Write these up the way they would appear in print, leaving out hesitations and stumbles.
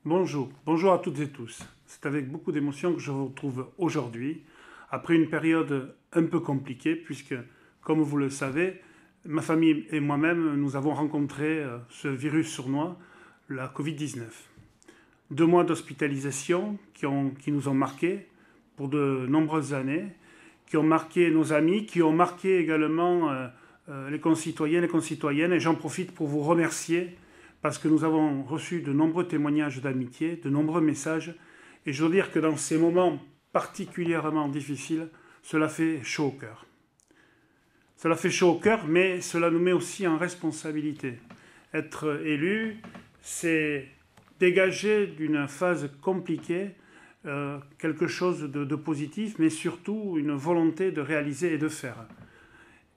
Bonjour à toutes et tous. C'est avec beaucoup d'émotion que je vous retrouve aujourd'hui, après une période un peu compliquée, puisque, comme vous le savez, ma famille et moi-même, nous avons rencontré ce virus sournois, la Covid-19. 2 mois d'hospitalisation qui nous ont marqués pour de nombreuses années, qui ont marqué nos amis, qui ont marqué également les concitoyens et les concitoyennes, et j'en profite pour vous remercier parce que nous avons reçu de nombreux témoignages d'amitié, de nombreux messages, et je dois dire que dans ces moments particulièrement difficiles, cela fait chaud au cœur. Cela fait chaud au cœur, mais cela nous met aussi en responsabilité. Être élu, c'est dégager d'une phase compliquée quelque chose de positif, mais surtout une volonté de réaliser et de faire.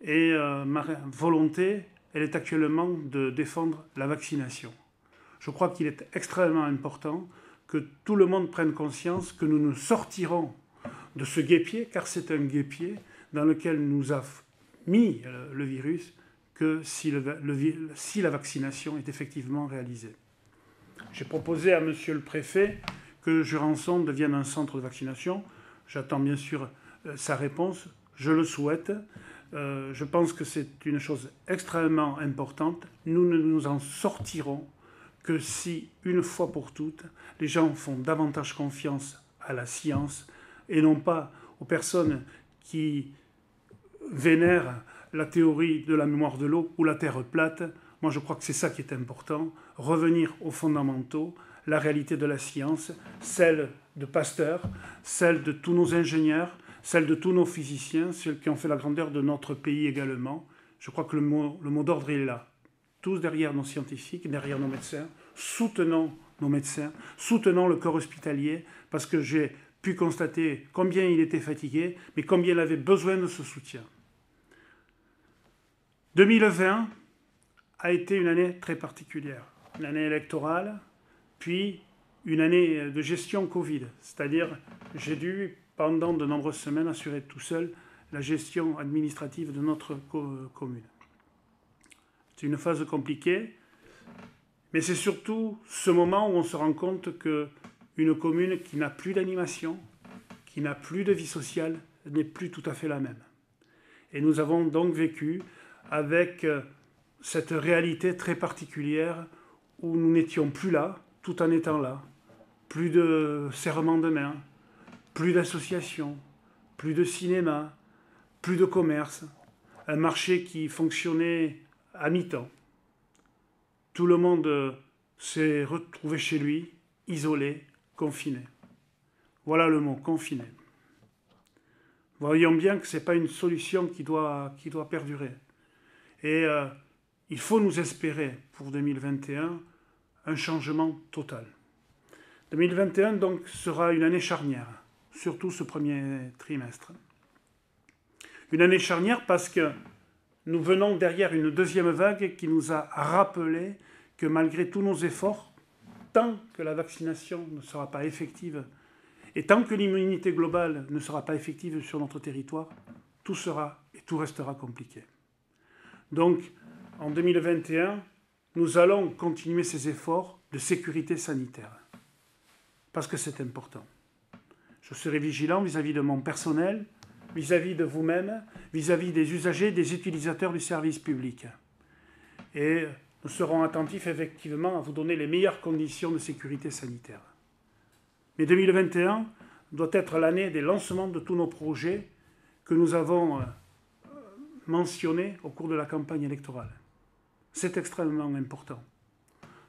Et ma volonté, elle est actuellement de défendre la vaccination. Je crois qu'il est extrêmement important que tout le monde prenne conscience que nous ne sortirons de ce guêpier, car c'est un guêpier dans lequel nous a mis le virus, que si la vaccination est effectivement réalisée. J'ai proposé à monsieur le préfet que Jurançon devienne un centre de vaccination. J'attends bien sûr sa réponse. Je le souhaite. Je pense que c'est une chose extrêmement importante. Nous ne nous en sortirons que si, une fois pour toutes, les gens font davantage confiance à la science et non pas aux personnes qui vénèrent la théorie de la mémoire de l'eau ou la terre plate. Moi, je crois que c'est ça qui est important. Revenir aux fondamentaux, la réalité de la science, celle de Pasteur, celle de tous nos ingénieurs, celle de tous nos physiciens, ceux qui ont fait la grandeur de notre pays également. Je crois que le mot d'ordre est là. Tous derrière nos scientifiques, derrière nos médecins, soutenons nos médecins, soutenons le corps hospitalier, parce que j'ai pu constater combien il était fatigué, mais combien il avait besoin de ce soutien. 2020 a été une année très particulière, une année électorale, puis une année de gestion Covid, c'est-à-dire j'ai dû, pendant de nombreuses semaines, assurer tout seul la gestion administrative de notre commune. C'est une phase compliquée, mais c'est surtout ce moment où on se rend compte qu'une commune qui n'a plus d'animation, qui n'a plus de vie sociale, n'est plus tout à fait la même. Et nous avons donc vécu avec cette réalité très particulière où nous n'étions plus là, tout en étant là. Plus de serrement de main, plus d'associations, plus de cinéma, plus de commerce, un marché qui fonctionnait à mi-temps. Tout le monde s'est retrouvé chez lui, isolé, confiné. Voilà le mot, confiné. Voyons bien que ce n'est pas une solution qui doit perdurer. Et il faut nous espérer pour 2021 un changement total. 2021 donc sera une année charnière, surtout ce premier trimestre. Une année charnière parce que nous venons derrière une deuxième vague qui nous a rappelé que malgré tous nos efforts, tant que la vaccination ne sera pas effective et tant que l'immunité globale ne sera pas effective sur notre territoire, tout sera et tout restera compliqué. Donc, en 2021, nous allons continuer ces efforts de sécurité sanitaire. Parce que c'est important. Je serai vigilant vis-à-vis de mon personnel, vis-à-vis de vous-même, vis-à-vis des usagers, des utilisateurs du service public. Et nous serons attentifs effectivement à vous donner les meilleures conditions de sécurité sanitaire. Mais 2021 doit être l'année des lancements de tous nos projets que nous avons mentionnés au cours de la campagne électorale. C'est extrêmement important.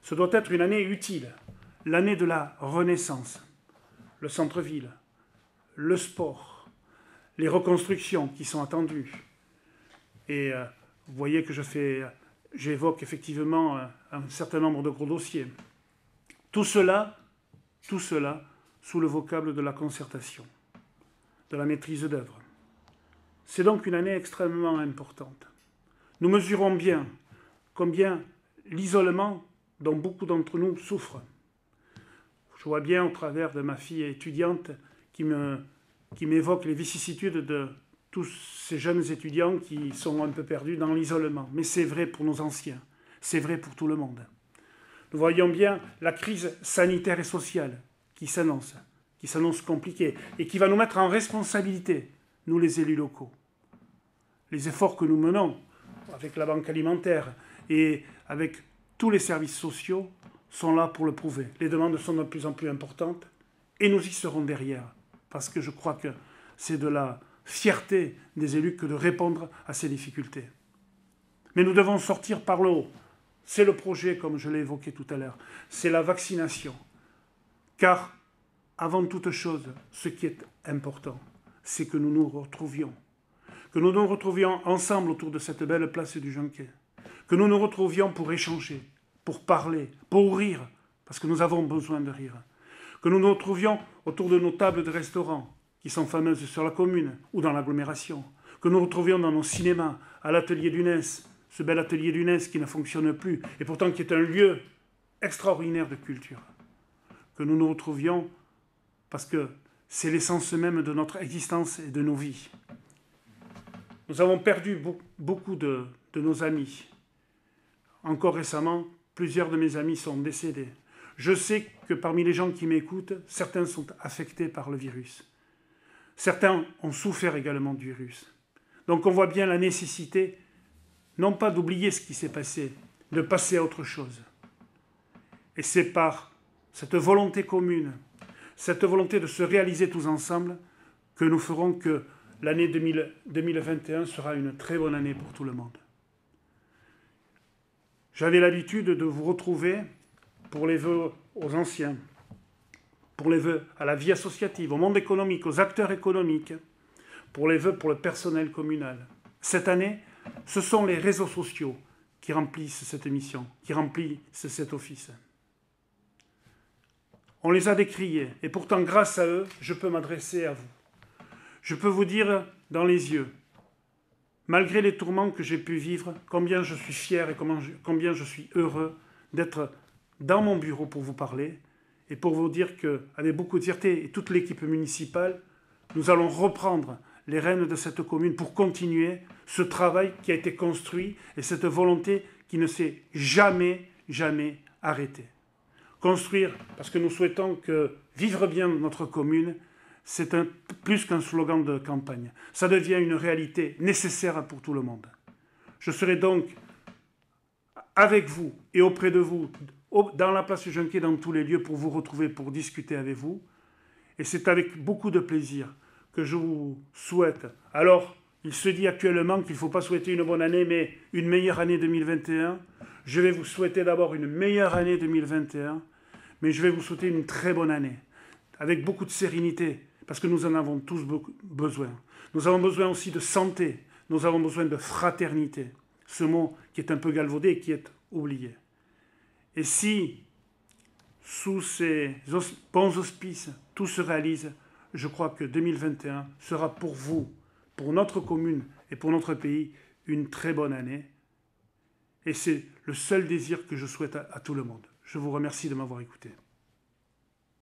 Ce doit être une année utile, l'année de la renaissance, le centre-ville, le sport, les reconstructions qui sont attendues. Et vous voyez que j'évoque effectivement un certain nombre de gros dossiers. Tout cela sous le vocable de la concertation, de la maîtrise d'œuvre. C'est donc une année extrêmement importante. Nous mesurons bien combien l'isolement dont beaucoup d'entre nous souffrent. Je vois bien au travers de ma fille étudiante qui m'évoque les vicissitudes de tous ces jeunes étudiants qui sont un peu perdus dans l'isolement. Mais c'est vrai pour nos anciens, c'est vrai pour tout le monde. Nous voyons bien la crise sanitaire et sociale qui s'annonce compliquée et qui va nous mettre en responsabilité, nous les élus locaux. Les efforts que nous menons avec la banque alimentaire et avec tous les services sociaux sont là pour le prouver. Les demandes sont de plus en plus importantes et nous y serons derrière. Parce que je crois que c'est de la fierté des élus que de répondre à ces difficultés. Mais nous devons sortir par le haut. C'est le projet, comme je l'ai évoqué tout à l'heure. C'est la vaccination. Car, avant toute chose, ce qui est important, c'est que nous nous retrouvions. Que nous nous retrouvions ensemble autour de cette belle place du Jonquet. Que nous nous retrouvions pour échanger, pour parler, pour rire, parce que nous avons besoin de rire. Que nous nous retrouvions autour de nos tables de restaurants, qui sont fameuses sur la commune ou dans l'agglomération. Que nous retrouvions dans nos cinémas, à l'atelier du NES, ce bel atelier du NES qui ne fonctionne plus, et pourtant qui est un lieu extraordinaire de culture. Que nous nous retrouvions parce que c'est l'essence même de notre existence et de nos vies. Nous avons perdu beaucoup de nos amis. Encore récemment, plusieurs de mes amis sont décédés. Je sais que parmi les gens qui m'écoutent, certains sont affectés par le virus. Certains ont souffert également du virus. Donc on voit bien la nécessité, non pas d'oublier ce qui s'est passé, de passer à autre chose. Et c'est par cette volonté commune, cette volonté de se réaliser tous ensemble, que nous ferons que l'année 2021 sera une très bonne année pour tout le monde. J'avais l'habitude de vous retrouver pour les vœux aux anciens, pour les vœux à la vie associative, au monde économique, aux acteurs économiques, pour les vœux pour le personnel communal. Cette année, ce sont les réseaux sociaux qui remplissent cette mission, qui remplissent cet office. On les a décriés, et pourtant, grâce à eux, je peux m'adresser à vous. Je peux vous dire dans les yeux, malgré les tourments que j'ai pu vivre, combien je suis fier et combien je suis heureux d'être dans mon bureau pour vous parler et pour vous dire qu'avec beaucoup de fierté et toute l'équipe municipale, nous allons reprendre les rênes de cette commune pour continuer ce travail qui a été construit et cette volonté qui ne s'est jamais arrêtée. Construire, parce que nous souhaitons que vivre bien notre commune, c'est plus qu'un slogan de campagne. Ça devient une réalité nécessaire pour tout le monde. Je serai donc avec vous et auprès de vous, dans la place du Jonquet, dans tous les lieux, pour vous retrouver, pour discuter avec vous. Et c'est avec beaucoup de plaisir que je vous souhaite. Alors, il se dit actuellement qu'il ne faut pas souhaiter une bonne année, mais une meilleure année 2021. Je vais vous souhaiter d'abord une meilleure année 2021, mais je vais vous souhaiter une très bonne année, avec beaucoup de sérénité, parce que nous en avons tous besoin. Nous avons besoin aussi de santé, nous avons besoin de fraternité, ce mot qui est un peu galvaudé et qui est oublié. Et si, sous ces bons auspices, tout se réalise, je crois que 2021 sera pour vous, pour notre commune et pour notre pays, une très bonne année. Et c'est le seul désir que je souhaite à tout le monde. Je vous remercie de m'avoir écouté.